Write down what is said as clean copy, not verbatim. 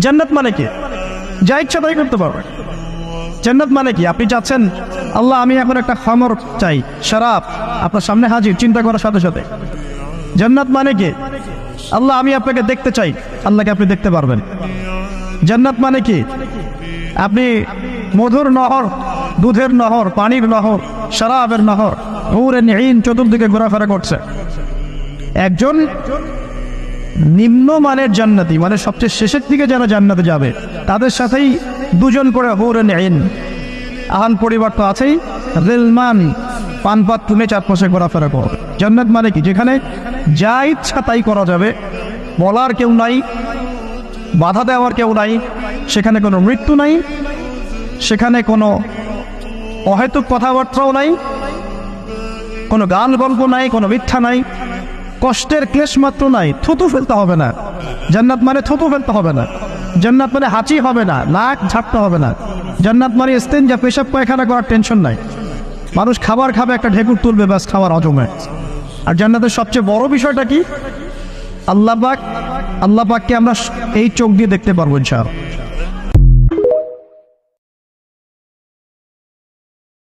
জান্নাত মানে কি? যা ইচ্ছা তাই করতে পারবে। জান্নাত মানে কি? আপনি চাচ্ছেন আল্লাহ আমি এখন একটা খামর চাই, শরাব আপনার সামনে হাজির, চিন্তা করার সাথে সাথে। জান্নাত মানে কি? আল্লাহ আমি আপনাকে দেখতে চাই, আল্লাহকে আপনি দেখতে পারবেন। জান্নাত মানে কি? আপনি মধুর নহর, দুধের নহর, পানির নহর, শরাবের নহর, হুরে নিন চতুর্দিকে ঘোরাফেরা করছে। একজন নিম্নমানের জান্নাতি, মানে সবচেয়ে শেষের দিকে যারা জান্নাতে যাবে, তাদের সাথেই দুজন করে হুরে নিন। আহান পরিবার তো আছেই, রেলমান পানপাত তুলে চারপাশে ঘোরাফেরা করবে। জান্নাত মানে কি? যেখানে যা ইচ্ছা তাই করা যাবে, বলার কেউ নাই, বাধা দেওয়ার কেউ নাই, সেখানে কোনো মৃত্যু নাই, সেখানে কোনো অহেতুক কথাবার্তাও নাই, কোনো গান গল্প নাই, কোনো মিথ্যা নাই, কষ্টের ক্লেশ মাত্র নাই। থুতু ফেলতে হবে না। জান্নাত মানে থুতু ফেলতে হবে না। জান্নাত মানে হাঁচি হবে না, নাক ঝাড়তে হবে না। জান্নাত মানে ইস্তেঞ্জা, পেশাব পায়খানা করার টেনশন নাই। মানুষ খাবার খাবে, একটা ঢেকুর তুলবে, ব্যাস খাবার হজমে। আর জান্নাতের সবচেয়ে বড় বিষয়টা কি? আল্লাহ পাককে আমরা এই চোখ দিয়ে দেখতে পারবো ইনশাআল্লাহ।